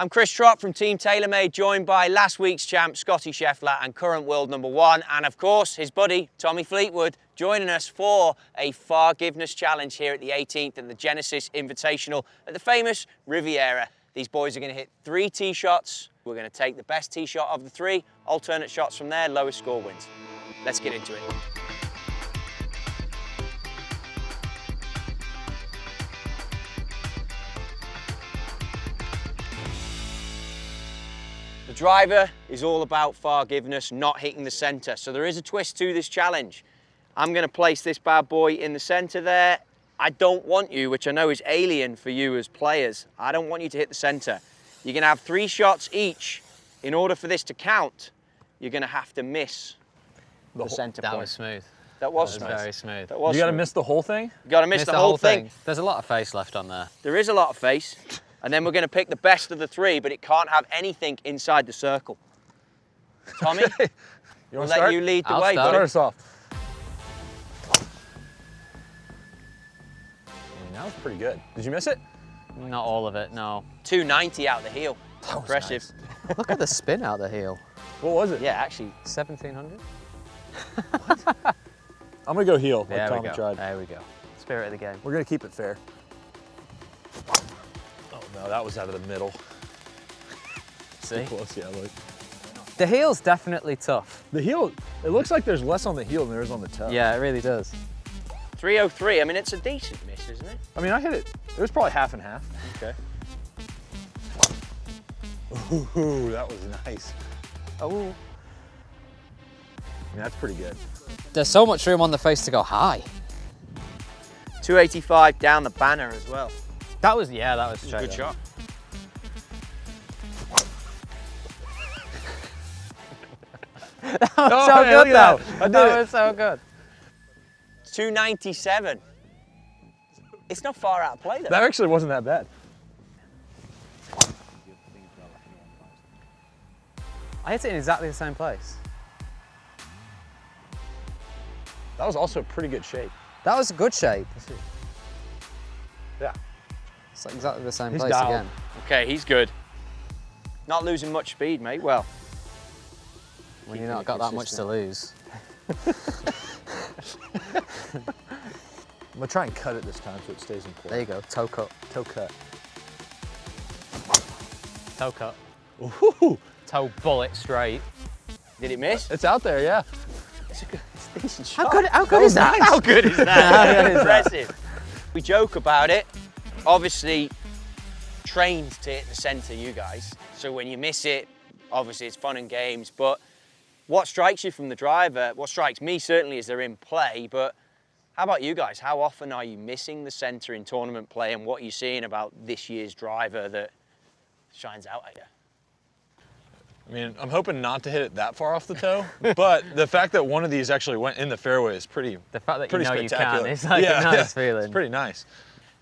I'm Chris Trott from Team TaylorMade, joined by last week's champ, Scotty Scheffler, and current world #1, and of course, his buddy, Tommy Fleetwood, joining us for a Fargiveness challenge here at the 18th and the Genesis Invitational at the famous Riviera. These boys are going to hit 3 tee shots. We're going to take the best tee shot of the 3, alternate shots from there, lowest score wins. Let's get into it. The driver is all about Fargiveness, not hitting the center. So there is a twist to this challenge. I'm going to place this bad boy in the center there. I don't want you, which I know is alien for you as players, I don't want you to hit the center. You're going to have 3 shots each. In order for this to count, you're going to have to miss the center point. That was smooth. That was smooth. Very smooth. That was You got to smooth. miss the whole thing? You got to miss the whole thing. There's a lot of face left on there. There is a lot of face. And then we're going to pick the best of the 3, but it can't have anything inside the circle. Tommy, we'll let you lead the way. Start. Start us off. That was pretty good. Did you miss it? Not all of it, no. 290 out the heel. That was Impressive. nice. Look at the spin out the heel. What was it? Yeah, actually. 1700? I'm going to go heel, like There we Tommy go. tried. There we go. Spirit of the game. We're going to keep it fair. Oh, no, that was out of the middle. See? Close, yeah, look. The heel's definitely tough. The heel, it looks like there's less on the heel than there is on the toe. Yeah, it really does. 303, I mean, it's a decent miss, isn't it? I mean, I hit it. It was probably half and half. Okay. Ooh, that was nice. Oh. I mean, that's pretty good. There's so much room on the face to go high. 285 down the banner as well. That was straight. Good shot. That was so hey, good, look at though. that. I did That it. was so good. 297. It's not far out of play, though. That actually wasn't that bad. I hit it in exactly the same place. That was also pretty good shape. That was a good shape. Yeah. It's like exactly the same He's place dialed. again. Okay, he's good. Not losing much speed, mate. Well, When you've not got that much to lose. I'm gonna try and cut it this time so it stays in place. There you go, toe cut. Toe cut. Toe cut. Ooh, Toe bullet straight. did it miss? it's out there, yeah. It's a decent shot. How good is that? How good is that? Impressive. We joke about it. Obviously, trained to hit the center, you guys. So when you miss it, obviously it's fun and games. But what strikes you from the driver, what strikes me certainly is they're in play. But how about you guys? How often are you missing the center in tournament play, and what are you seeing about this year's driver that shines out at you? I mean, I'm hoping not to hit it that far off the toe, but the fact that one of these actually went in the fairway is pretty The fact that pretty you know you spectacular. can, it's like a nice feeling. It's pretty nice.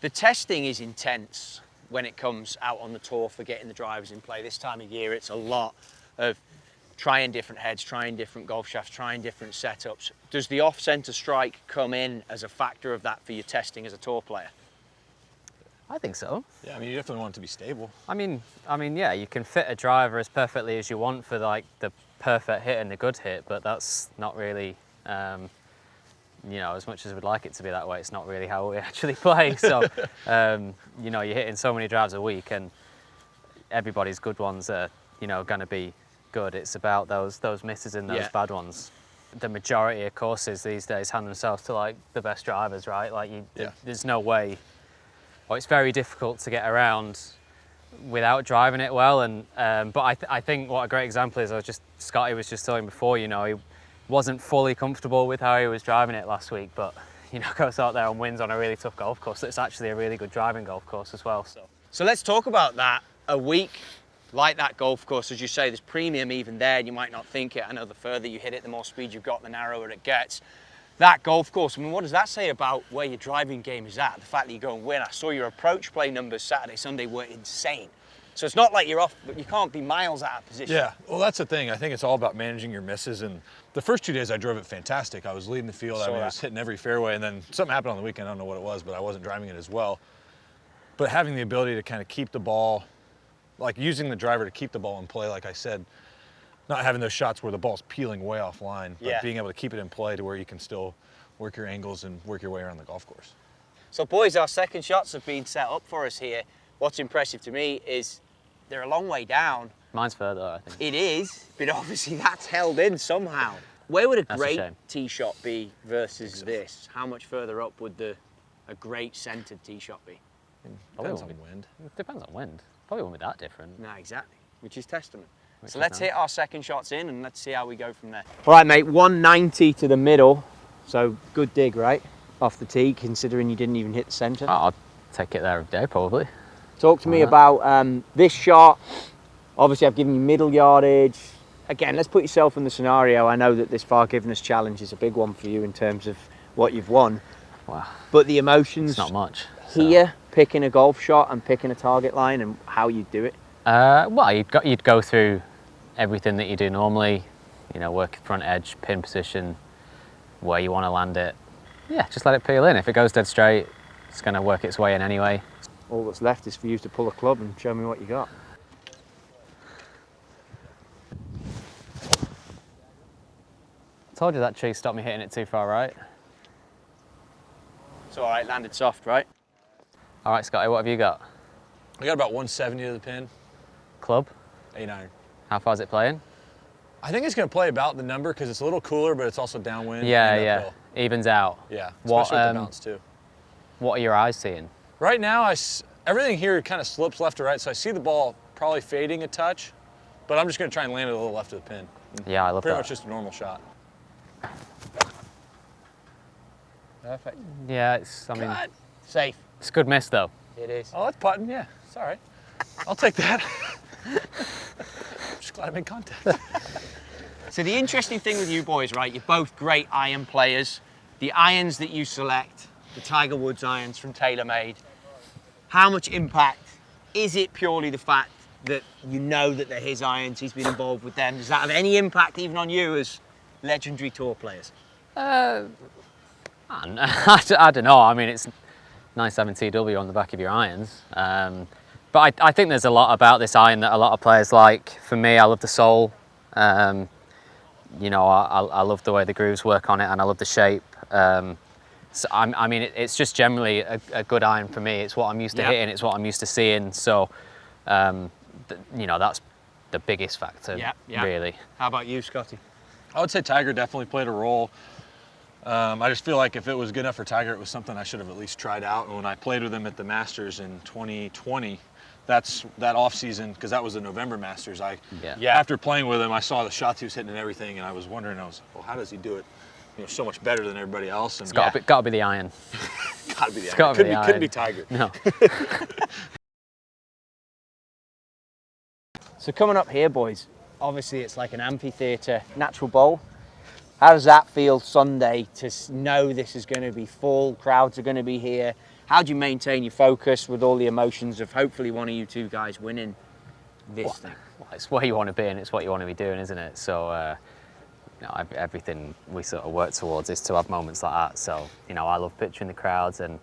The testing is intense when it comes out on the tour for getting the drivers in play. This time of year, it's a lot of trying different heads, trying different golf shafts, trying different setups. Does the off-center strike come in as a factor of that for your testing as a tour player? I think so. Yeah, I mean, you definitely want it to be stable. I mean, yeah, you can fit a driver as perfectly as you want for like the perfect hit and the good hit, but that's not really, you know, as much as we'd like it to be that way, it's not really how we actually play. So, you know, you're hitting so many drives a week, and everybody's good ones are, you know, going to be good. It's about those misses and those bad ones. The majority of courses these days hand themselves to like the best drivers, right? Like there's no way. Well, it's very difficult to get around without driving it well, and but I think what a great example is, Scotty was just telling before, you know, he wasn't fully comfortable with how he was driving it last week, but you know, goes out there and wins on a really tough golf course. It's actually a really good driving golf course as well. So let's talk about that. A week like that golf course, as you say, there's premium even there, and you might not think it. I know the further you hit it, the more speed you've got, the narrower it gets. That golf course, I mean, what does that say about where your driving game is at? The fact that you go and win. I saw your approach play numbers Saturday, Sunday were insane. So it's not like you're off, but you can't be miles out of position. Yeah, well, that's the thing. I think it's all about managing your misses. And the first 2 days I drove it fantastic. I was leading the field. I mean, I was hitting every fairway, and then something happened on the weekend. I don't know what it was, but I wasn't driving it as well. But having the ability to kind of keep the ball like using the driver to keep the ball in play, like I said, not having those shots where the ball's peeling way offline, but being able to keep it in play to where you can still work your angles and work your way around the golf course. So boys, our second shots have been set up for us here. What's impressive to me is they're a long way down. Mine's further, I think. It is, but obviously that's held in somehow. Where would a That's a great shame. tee shot be versus this? How much further up would a great centered tee shot be? Depends on wind. It depends on wind. Probably won't be that different. No, exactly, which is testament. Which So is let's nice. hit our second shots in and let's see how we go from there. All right, mate, 190 to the middle. So good dig, right? Off the tee, considering you didn't even hit the center. I'll take it there every day, probably. Talk to me about this shot. Obviously, I've given you middle yardage. Again, let's put yourself in the scenario. I know that this Fargiveness challenge is a big one for you in terms of what you've won. Wow. But the emotions It's not much. so. here, picking a golf shot and picking a target line and how you do it. Well, you'd go through everything that you do normally. You know, work front edge, pin position, where you want to land it. Yeah, just let it peel in. If it goes dead straight, it's going to work its way in anyway. All that's left is for you to pull a club and show me what you got. Told you that tree stopped me hitting it too far right. It's all right, landed soft, right? All right, Scotty, what have you got? I got about 170 to the pin, Club? 8-iron. How far is it playing? I think it's going to play about the number because it's a little cooler, but it's also downwind. Yeah, and yeah. uphill. Evens out. Yeah, What, especially with the bounce too. What are your eyes seeing? Right now, everything here kind of slips left to right, so I see the ball probably fading a touch, but I'm just going to try and land it a little left of the pin. Yeah, I love Pretty that. much just a normal shot. Perfect. Yeah, I mean, Safe. it's a good miss though. It is. Oh, that's putting, yeah. It's all right. I'll take that. Just glad I made contact. So the interesting thing with you boys, right, you're both great iron players. The irons that you select, the Tiger Woods irons from TaylorMade, how much impact? Is it purely the fact that you know that they're his irons, he's been involved with them? Does that have any impact even on you as legendary tour players? I don't know. I mean, it's 97TW on the back of your irons. But I think there's a lot about this iron that a lot of players like. For me, I love the sole. You know, I love the way the grooves work on it, and I love the shape. So I mean, it's just generally a good iron for me. It's what I'm used to hitting. It's what I'm used to seeing. So, you know, that's the biggest factor, really. How about you, Scotty? I would say Tiger definitely played a role. I just feel like if it was good enough for Tiger, it was something I should have at least tried out. And when I played with him at the Masters in 2020, that off season, because that was the November Masters, after playing with him, I saw the shots he was hitting and everything, and I was wondering, well, how does he do it? You know, so much better than everybody else. And It's got to be the iron. Gotta be the It's iron. gotta be the Couldn't be iron. Tiger. No. So coming up here, boys, obviously it's like an amphitheater, natural bowl. How does that feel Sunday to know this is going to be full, crowds are going to be here? How do you maintain your focus with all the emotions of hopefully one of you two guys winning this thing? Well, it's where you want to be and it's what you want to be doing, isn't it? So, you know, everything we sort of work towards is to have moments like that. So, you know, I love picturing the crowds and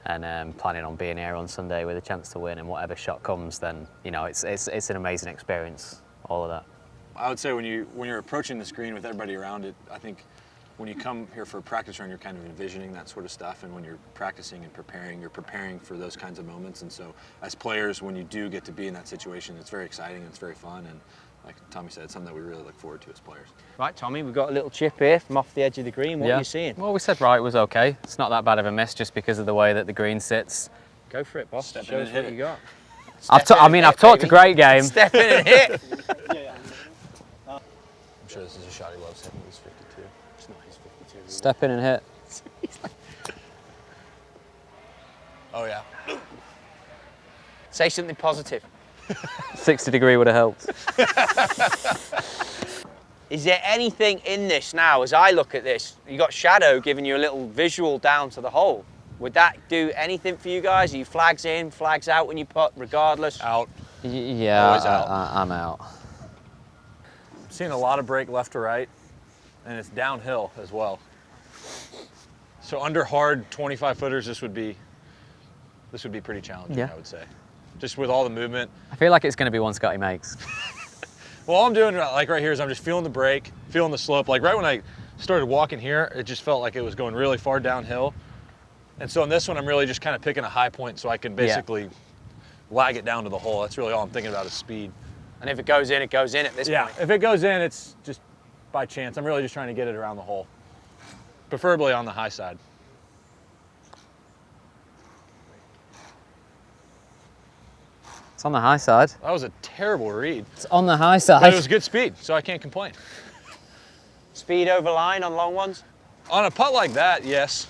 planning on being here on Sunday with a chance to win. And whatever shot comes, then you know, it's an amazing experience. All of that. I would say when you're approaching the screen with everybody around it, I think when you come here for a practice run, you're kind of envisioning that sort of stuff, and when you're practicing and preparing, you're preparing for those kinds of moments. And so as players, when you do get to be in that situation, it's very exciting, it's very fun, and like Tommy said, it's something that we really look forward to as players. Right, Tommy, we've got a little chip here from off the edge of the green. What are you seeing? Well, we said right was okay. It's not that bad of a miss just because of the way that the green sits. Go for it, boss. Step in Show and us hit what it. you got. I've talked a great game. Step in and hit. I'm sure this is a shot he loves hitting. He's 52. It's not his 52. Step in and hit. Oh yeah. Say something positive. 60-degree would have helped. Is there anything in this now, as I look at this, you got Shadow giving you a little visual down to the hole. Would that do anything for you guys? Are you flags in, flags out when you putt, regardless? Out. Yeah, Always out. I'm out. I'm seeing a lot of break left to right, and it's downhill as well. So under hard 25 footers, this would be pretty challenging, Yeah. I would say. just with all the movement. I feel like it's going to be one Scotty makes. Well, all I'm doing like right here is I'm just feeling the brake, feeling the slope. Like right when I started walking here, it just felt like it was going really far downhill. And so in this one, I'm really just kind of picking a high point so I can basically lag it down to the hole. That's really all I'm thinking about is speed. And if it goes in, it goes in at this point. If it goes in, it's just by chance. I'm really just trying to get it around the hole, preferably on the high side. It's on the high side. That was a terrible read. It's on the high side. But it was good speed, so I can't complain. Speed over line on long ones? On a putt like that, yes.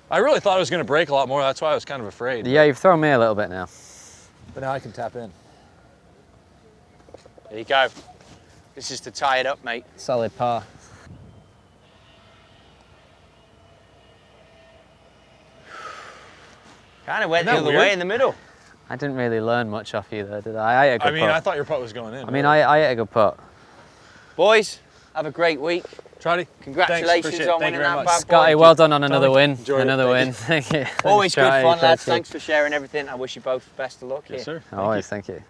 I really thought it was going to break a lot more. That's why I was kind of afraid. Yeah, you've thrown me a little bit now. But now I can tap in. There you go. This is to tie it up, mate. Solid par. Kind of went the Isn't that other weird? way in the middle. I didn't really learn much off you there, did I? I hit a good I mean, putt. I thought your putt was going in. I mean, I hit a good putt. Boys, have a great week. Trotty, Congratulations thanks, appreciate it. on Thank you winning very that much. bad boy. Scotty, well done on another win. Enjoyed it. Another Thank win. Thank you. Always good Thanks, fun, lads. Trotty. Thanks for sharing everything. I wish you both best of luck Yes, here. sir. Always, thank you.